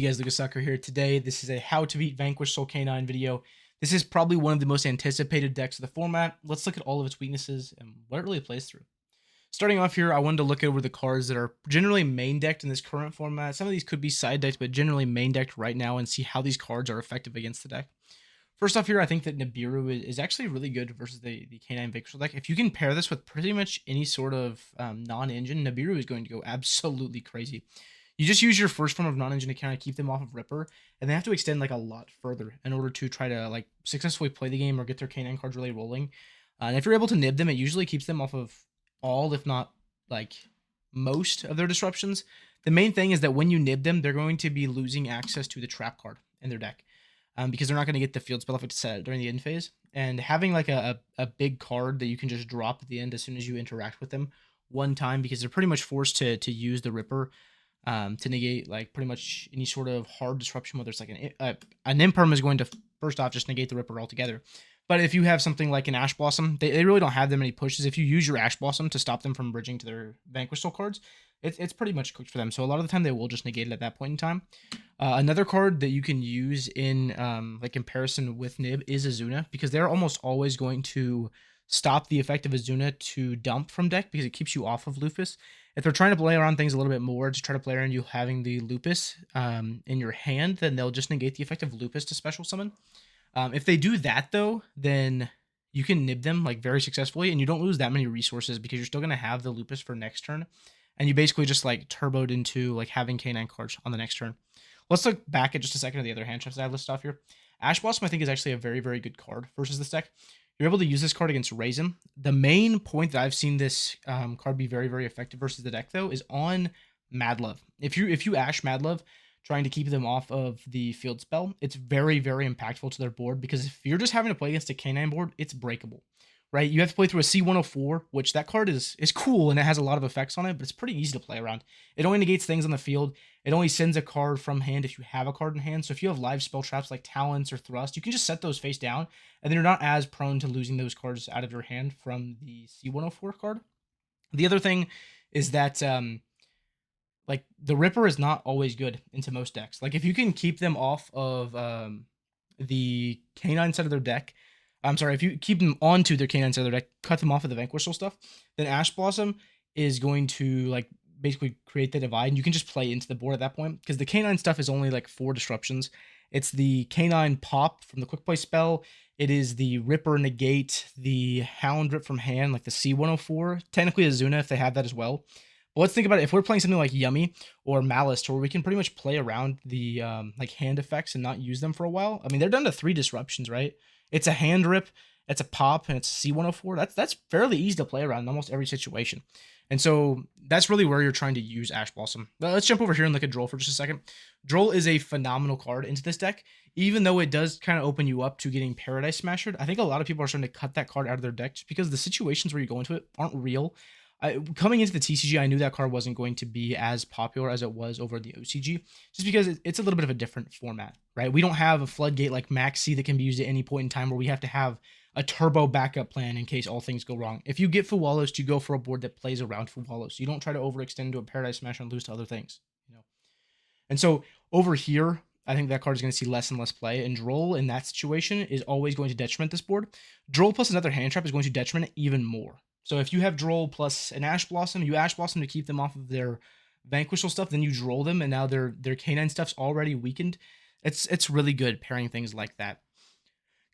guys, Lucas Sucker here. Today, this is a how to beat Vanquish Soul Canine video. This is probably one of the most anticipated decks of the format. Let's look at all of its weaknesses and what it really plays through. Starting off here, I wanted to look over the cards that are generally main decked in this current format. Some of these could be side decked, but generally main decked right now, and see how these cards are effective against the deck. First off here, I think that Nibiru is actually really good versus the Canine Vanquish deck. If you can pair this with pretty much any sort of non-engine, Nibiru is going to go absolutely crazy. You just use your first form of non-engine to kind of keep them off of Ripper, and they have to extend like a lot further in order to try to like successfully play the game or get their canine cards really rolling. And if you're able to nib them, it usually keeps them off of all, if not like most of their disruptions. The main thing is that when you nib them, they're going to be losing access to the trap card in their deck, because they're not going to get the field spell effect set during the end phase. And having like a big card that you can just drop at the end as soon as you interact with them one time, because they're pretty much forced to use the Ripper to negate like pretty much any sort of hard disruption, whether it's like an Imperm is going to first off just negate the Ripper altogether. But if you have something like an Ash Blossom, they really don't have that many pushes. If you use your Ash Blossom to stop them from bridging to their Vanquish Soul cards, it's pretty much cooked for them. So a lot of the time they will just negate it at that point in time. Another card that you can use in like comparison with Nib is Azuna, because they're almost always going to stop the effect of Azuna to dump from deck because it keeps you off of Lupus. If they're trying to play around things a little bit more to try to play around you having the Lupus in your hand, then they'll just negate the effect of Lupus to special summon. If they do that though, then you can nib them like very successfully, and you don't lose that many resources because you're still going to have the Lupus for next turn, and you basically just like turboed into like having canine cards on the next turn. Let's look back at just a second at the other hand traps that I listed off here. Ash Blossom I think is actually a very, very good card versus this deck. You're able to use this card against Raisin. The main point that I've seen this card be very, very effective versus the deck, though, is on Mad Love. If you Ash Mad Love, trying to keep them off of the field spell, it's very, very impactful to their board, because if you're just having to play against a canine board, it's breakable, right? You have to play through a C104, which that card is cool, and it has a lot of effects on it, but it's pretty easy to play around. It only negates things on the field. It only sends a card from hand if you have a card in hand. So if you have live spell traps like Talents or Thrust, you can just set those face down, and then you're not as prone to losing those cards out of your hand from the C104 card. The other thing is that like the Ripper is not always good into most decks. Like if you can keep them off of the canine side of their deck, if you keep them onto their canine side of their deck, cut them off of the Vanquish Soul stuff, then Ash Blossom is going to like basically create the divide, and you can just play into the board at that point, because the canine stuff is only like 4 disruptions. It's the canine pop from the quick play spell. It is the Ripper negate, the Hound Rip from hand, like the C104, technically Azuna if they have that as well. But let's think about it. If we're playing something like Yummy or Malice, to where we can pretty much play around the like hand effects and not use them for a while. I mean, they're down to 3 disruptions, right? It's a hand rip, it's a pop, and it's a C104. That's fairly easy to play around in almost every situation. And so that's really where you're trying to use Ash Blossom. But let's jump over here and look at Droll for just a second. Droll is a phenomenal card into this deck, even though it does kind of open you up to getting Paradise Smashed. I think a lot of people are starting to cut that card out of their deck just because the situations where you go into it aren't real. Coming into the TCG, I knew that card wasn't going to be as popular as it was over the OCG, just because it's a little bit of a different format, right? We don't have a floodgate like Maxi that can be used at any point in time where we have to have a turbo backup plan in case all things go wrong. If you get Fuwalos, you go for a board that plays around Fuwalos. You don't try to overextend into a Paradise Smash and lose to other things, you know. And so over here, I think that card is going to see less and less play, and Droll in that situation is always going to detriment this board. Droll plus another hand trap is going to detriment it even more. So if you have Droll plus an Ash Blossom, you Ash Blossom to keep them off of their Vanquish Soul stuff, then you Droll them, and now their canine stuff's already weakened. It's really good pairing things like that.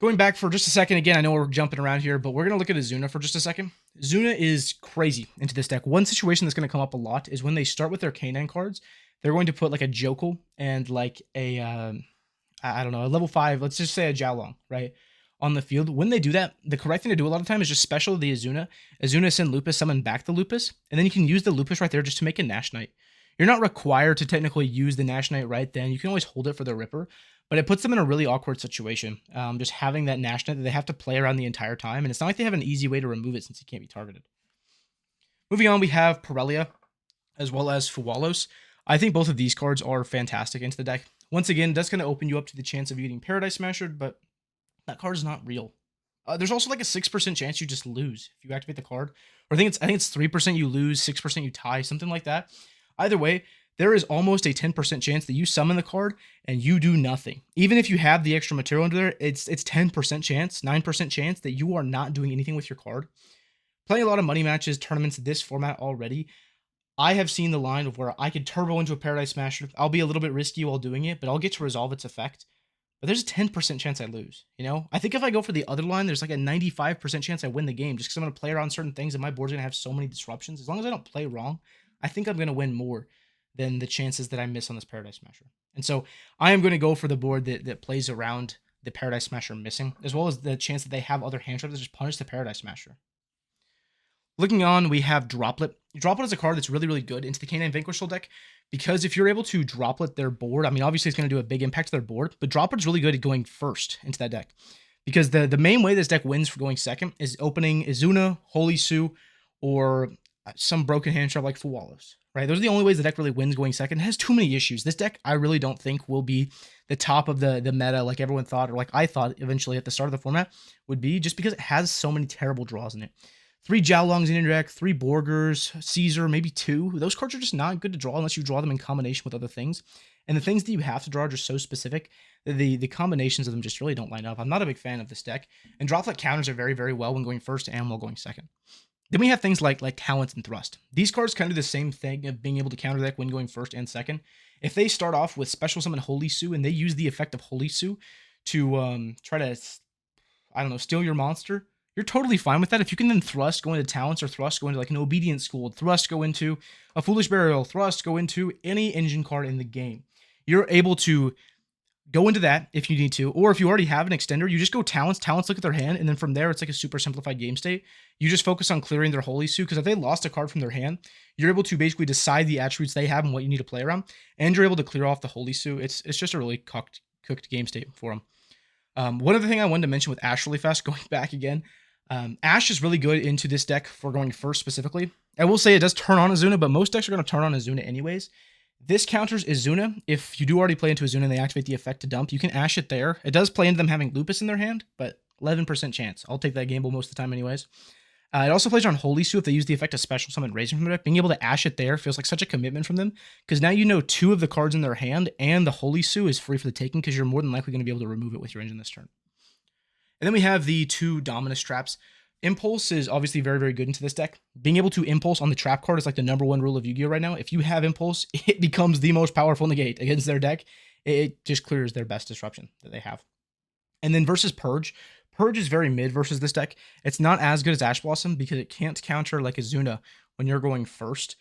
Going back for just a second, again, I know we're jumping around here, but we're going to look at Azuna for just a second. Azuna is crazy into this deck. One situation that's going to come up a lot is when they start with their canine cards, they're going to put like a Jokel and like a, I don't know, a level 5, let's just say a Jiaolong, right, on the field. When they do that, the correct thing to do a lot of time is just special the Azuna. Azuna send Lupus, summon back the Lupus, and then you can use the Lupus right there just to make a Nash Knight. You're not required to technically use the Nash Knight right then. You can always hold it for the Ripper, but it puts them in a really awkward situation. Just having that Nash Knight that they have to play around the entire time, and it's not like they have an easy way to remove it since he can't be targeted. Moving on, we have Pirellia as well as Fuwalos. I think both of these cards are fantastic into the deck. Once again, that's going to open you up to the chance of you getting Paradise Smashed, but that card is not real. There's also like a 6% chance you just lose if you activate the card. Or I think it's 3% you lose, 6% you tie, something like that. Either way, there is almost a 10% chance that you summon the card and you do nothing. Even if you have the extra material under there, it's 10% chance, 9% chance that you are not doing anything with your card. Playing a lot of money matches, tournaments, this format already, I have seen the line of where I could turbo into a Paradise Smasher. I'll be a little bit risky while doing it, but I'll get to resolve its effect. But there's a 10% chance I lose, you know? I think if I go for the other line, there's like a 95% chance I win the game just because I'm going to play around certain things and my board's going to have so many disruptions. As long as I don't play wrong, I think I'm going to win more than the chances that I miss on this Paradise Smasher. And so I am going to go for the board that plays around the Paradise Smasher missing, as well as the chance that they have other hand traps that just punish the Paradise Smasher. Looking on, we have Droplet. Droplet is a card that's really, really good into the K9 Vanquish deck because if you're able to Droplet their board, I mean, obviously it's going to do a big impact to their board, but Droplet is really good at going first into that deck because the main way this deck wins for going second is opening Azuna, Holy Sue, or some broken hand trap like Fuwalos, right? Those are the only ways the deck really wins going second. It has too many issues. This deck, I really don't think will be the top of the meta like everyone thought, or like I thought eventually at the start of the format would be, just because it has so many terrible draws in it. 3 Jiaolongs in your deck, 3 Borgers, Caesar, maybe 2. Those cards are just not good to draw unless you draw them in combination with other things. And the things that you have to draw are just so specific that the combinations of them just really don't line up. I'm not a big fan of this deck. And Droplet counters are very, very well when going first and while going second. Then we have things like Talents and Thrust. These cards kind of do the same thing of being able to counter deck when going first and second. If they start off with Special Summon Holy Sue and they use the effect of Holy Sue to try to, I don't know, steal your monster, you're totally fine with that. If you can then Thrust go into Talents, or Thrust go into like an Obedience School, Thrust go into a Foolish Burial, Thrust go into any engine card in the game, you're able to go into that if you need to. Or if you already have an extender, you just go Talents, look at their hand, and then from there it's like a super simplified game state. You just focus on clearing their Holy Sue, because if they lost a card from their hand, you're able to basically decide the attributes they have and what you need to play around, and you're able to clear off the Holy Sue. It's just a really cooked game state for them. One other thing I wanted to mention with Ash really fast, going back again, Ash is really good into this deck for going first specifically. I will say it does turn on Azuna, but most decks are going to turn on Azuna anyways. This counters Azuna. If you do already play into Azuna and they activate the effect to dump, you can Ash it there. It does play into them having Lupus in their hand, but 11% chance. I'll take that gamble most of the time anyways. It also plays on Holy Sue if they use the effect of Special Summon Raisin from their deck. Being able to Ash it there feels like such a commitment from them, because now you know 2 of the cards in their hand, and the Holy Sue is free for the taking, because you're more than likely going to be able to remove it with your engine this turn. And then we have the 2 Dominus traps. Impulse is obviously very, very good into this deck. Being able to Impulse on the trap card is like the #1 rule of Yu-Gi-Oh! Right now. If you have Impulse, it becomes the most powerful negate against their deck. It just clears their best disruption that they have. And then versus Purge. Purge is very mid versus this deck. It's not as good as Ash Blossom because it can't counter like Azuna when you're going first.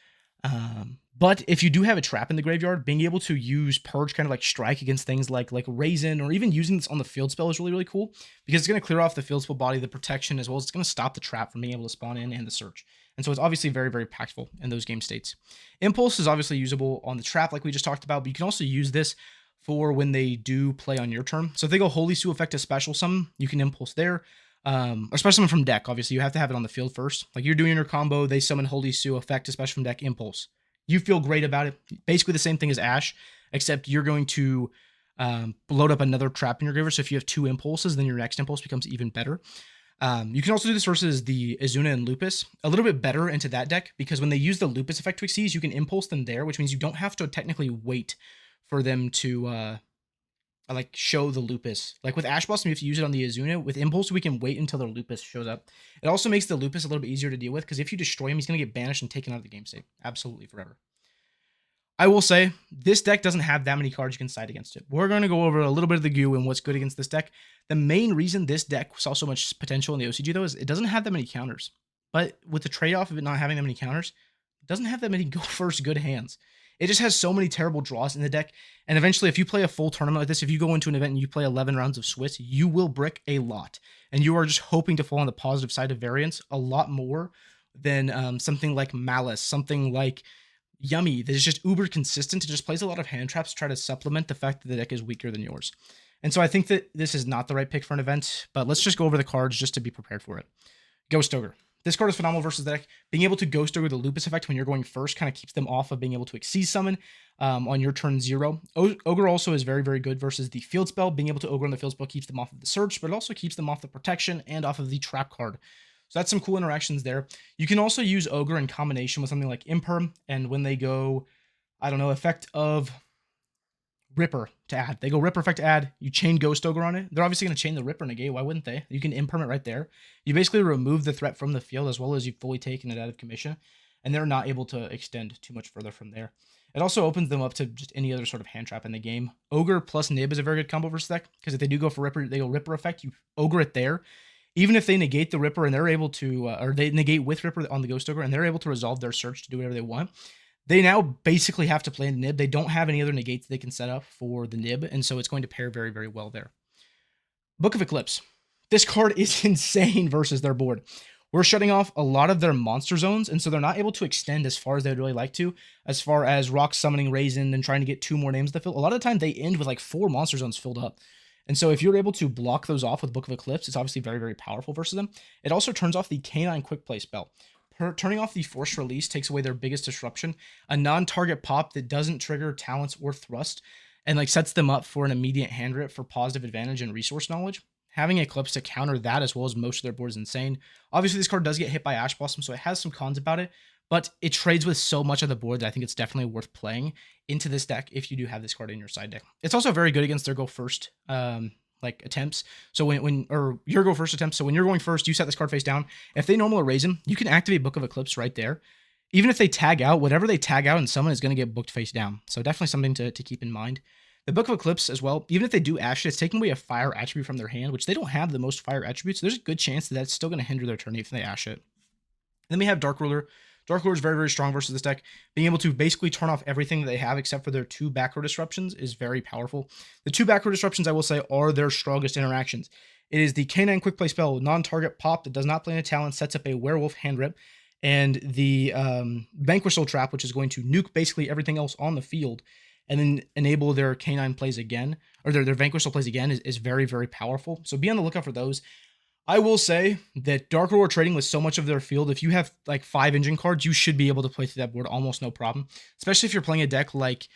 But if you do have a trap in the graveyard, being able to use Purge kind of like strike against things like Raisin, or even using this on the field spell is really, really cool, because it's going to clear off the field spell body, the protection, as well as it's going to stop the trap from being able to spawn in and the search. And so it's obviously very, very impactful in those game states. Impulse is obviously usable on the trap like we just talked about, but you can also use this for when they do play on your turn. So if they go Holy Sue effect to Special Summon, you can Impulse there. Or Special Summon from deck, obviously you have to have it on the field first. Like you're doing your combo, they summon Holy Sue effect to Special from deck, Impulse. You feel great about it. Basically the same thing as Ash, except you're going to load up another trap in your graveyard. So if you have 2 impulses, then your next impulse becomes even better. You can also do this versus the Azuna and Lupus. A little bit better into that deck, because when they use the Lupus effect to Xyz, you can Impulse them there, which means you don't have to technically wait for them to show the Lupus. Like with Ash Blossom, you have to use it on the Azuna. With Impulse, we can wait until their Lupus shows up. It also makes the Lupus a little bit easier to deal with, because if you destroy him, he's going to get banished and taken out of the game state. Absolutely forever. I will say, this deck doesn't have that many cards you can side against it. We're going to go over a little bit of the goo and what's good against this deck. The main reason this deck saw so much potential in the OCG, though, is it doesn't have that many counters. But with the trade-off of it not having that many counters, it doesn't have that many go-first good hands. It just has so many terrible draws in the deck, and eventually if you play a full tournament like this, if you go into an event and you play 11 rounds of Swiss, you will brick a lot, and you are just hoping to fall on the positive side of variance a lot more than something like Malice, something like Yummy, that is just uber consistent. It just plays a lot of hand traps to try to supplement the fact that the deck is weaker than yours. And so I think that this is not the right pick for an event, but let's just go over the cards just to be prepared for it. Ghost Ogre. This card is phenomenal versus the deck. Being able to Ghost Ogre the Lupus effect when you're going first kind of keeps them off of being able to Xyz summon on your turn 0. Ogre also is very, very good versus the field spell. Being able to Ogre on the field spell keeps them off of the search, but it also keeps them off the protection and off of the trap card. So that's some cool interactions there. You can also use Ogre in combination with something like Imperm, and when they go I don't know, effect of Ripper to add. They go Ripper effect to add. You chain Ghost Ogre on it. They're obviously going to chain the Ripper negate. Why wouldn't they? You can imperm it right there. You basically remove the threat from the field as well as you've fully taken it out of commission. And they're not able to extend too much further from there. It also opens them up to just any other sort of hand trap in the game. Ogre plus Nib is a very good combo versus deck, because if they do go for Ripper, they go Ripper effect. You Ogre it there. Even if they negate the Ripper and they're able to, or they negate with Ripper on the Ghost Ogre and they're able to resolve their search to do whatever they want, they now basically have to play the Nib. They don't have any other negates they can set up for the Nib, and so it's going to pair very, very well there. Book of Eclipse. This card is insane versus their board. We're shutting off a lot of their monster zones, and so they're not able to extend as far as they would really like to, as far as Rock summoning Raisin and trying to get 2 more names to fill. A lot of the time, they end with like 4 monster zones filled up. And so if you're able to block those off with Book of Eclipse, it's obviously very, very powerful versus them. It also turns off the Canine Quick Play spell. Turning off the Forced Release takes away their biggest disruption. A non-target pop that doesn't trigger talents or thrust and like sets them up for an immediate hand rip for positive advantage and resource knowledge. Having Eclipse to counter that as well as most of their board is insane. Obviously, this card does get hit by Ash Blossom, so it has some cons about it, but it trades with so much of the board that I think it's definitely worth playing into this deck if you do have this card in your side deck. It's also very good against their go first attempts. So when your go first attempts. So when you're going first, you set this card face down. If they normal raise him, you can activate Book of Eclipse right there. Even if they tag out, whatever they tag out and summon is going to get booked face down. So definitely something to keep in mind. The Book of Eclipse as well, even if they do Ash it, it's taking away a fire attribute from their hand, which they don't have the most fire attributes. So there's a good chance that that's still going to hinder their turn if they Ash it. Then we have Dark Ruler. Dark Ruler is very, very strong versus this deck. Being able to basically turn off everything that they have except for their 2 back row disruptions is very powerful. The 2 back row disruptions, I will say, are their strongest interactions. It is the Canine Quick Play spell, non-target pop that does not play in a talent, sets up a Werewolf hand rip, and the Vanquish Soul Trap, which is going to nuke basically everything else on the field, and then enable their Canine plays again, or their Vanquish Soul plays again is very, very powerful. So be on the lookout for those. I will say that Dark Ruler trading with so much of their field, if you have like 5 engine cards, you should be able to play through that board almost no problem. Especially if you're playing a deck like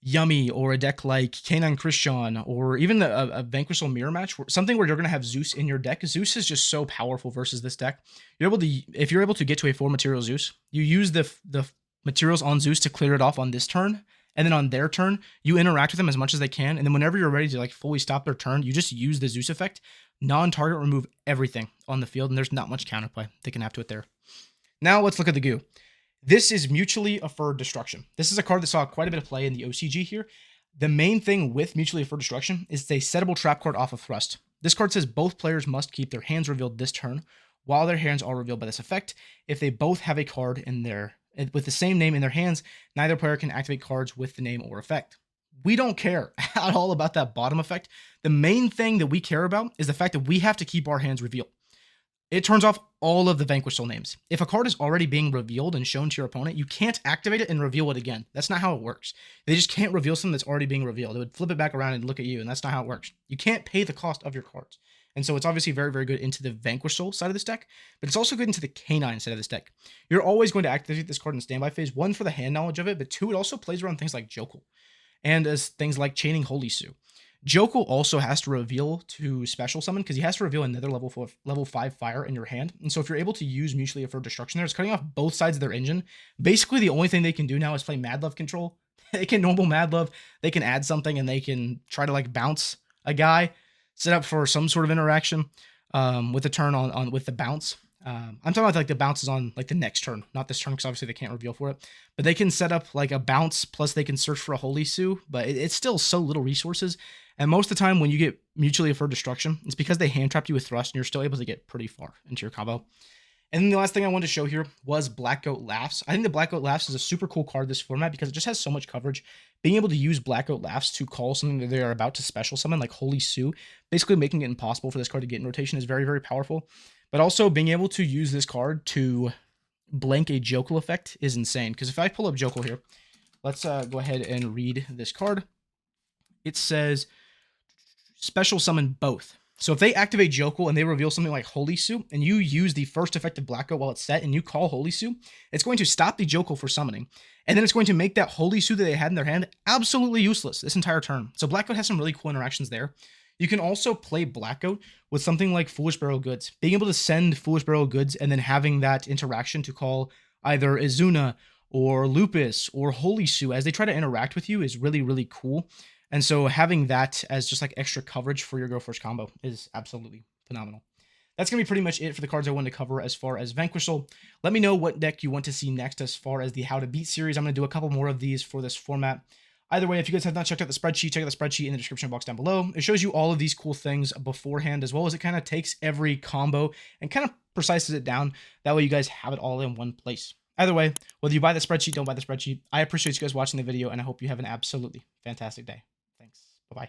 Yummy or a deck like Canine Christian or even a Vanquish Soul Mirror Match, something where you're going to have Zeus in your deck. Zeus is just so powerful versus this deck. If you're able to get to a 4 material Zeus, you use the materials on Zeus to clear it off on this turn. And then on their turn, you interact with them as much as they can. And then whenever you're ready to like fully stop their turn, you just use the Zeus effect, non-target, remove everything on the field. And there's not much counterplay they can have to it there. Now let's look at the goo. This is Mutually Afferred Destruction. This is a card that saw quite a bit of play in the OCG here. The main thing with Mutually Afferred Destruction is it's a settable trap card off of Thrust. This card says both players must keep their hands revealed this turn while their hands are revealed by this effect. If they both have a card in their with the same name in their hands, neither player can activate cards with the name or effect. We don't care at all about that bottom effect. The main thing that we care about is the fact that we have to keep our hands revealed. It turns off all of the Vanquish Soul names. If a card is already being revealed and shown to your opponent, you can't activate it and reveal it again. That's not how it works. They just can't reveal something that's already being revealed. It would flip it back around and look at you, and that's not how it works. You can't pay the cost of your cards. And so it's obviously very, very good into the Vanquish Soul side of this deck, but it's also good into the Canine side of this deck. You're always going to activate this card in standby phase, 1 for the hand knowledge of it, but 2, it also plays around things like Jokul and as things like Chaining Holy Sue. Jokul also has to reveal to special summon because he has to reveal another level 5 fire in your hand. And so if you're able to use Mutually Afferred Destruction there, it's cutting off both sides of their engine. Basically, the only thing they can do now is play Mad Love Control. They can normal Mad Love, they can add something, and they can try to like bounce a guy, set up for some sort of interaction with the turn on with the bounce. I'm talking about like the bounces on like the next turn, not this turn because obviously they can't reveal for it. But they can set up like a bounce plus they can search for a Holy Sue, but it's still so little resources. And most of the time when you get Mutually Afferred Destruction, it's because they hand trapped you with Thrust and you're still able to get pretty far into your combo. And then the last thing I wanted to show here was Black Goat Laughs. I think the Black Goat Laughs is a super cool card this format because it just has so much coverage. Being able to use Black Goat Laughs to call something that they are about to special summon, like Holy Sue, basically making it impossible for this card to get in rotation is very, very powerful. But also being able to use this card to blank a Jokul effect is insane. Because if I pull up Jokul here, let's go ahead and read this card. It says special summon both. So if they activate Jokul and they reveal something like Holy Sue, and you use the first effect of Black Goat while it's set, and you call Holy Sue, it's going to stop the Jokul for summoning. And then it's going to make that Holy Sue that they had in their hand absolutely useless this entire turn. So Black Goat has some really cool interactions there. You can also play Black Goat with something like Foolish Barrel Goods. Being able to send Foolish Barrel Goods and then having that interaction to call either Azuna or Lupus or Holy Sue as they try to interact with you is really, really cool. And so having that as just like extra coverage for your Go First combo is absolutely phenomenal. That's going to be pretty much it for the cards I wanted to cover as far as Vanquish Soul. Let me know what deck you want to see next as far as the How to Beat series. I'm going to do a couple more of these for this format. Either way, if you guys have not checked out the spreadsheet, check out the spreadsheet in the description box down below. It shows you all of these cool things beforehand, as well as it kind of takes every combo and kind of precises it down. That way you guys have it all in one place. Either way, whether you buy the spreadsheet, don't buy the spreadsheet, I appreciate you guys watching the video, and I hope you have an absolutely fantastic day. Thanks. Bye-bye.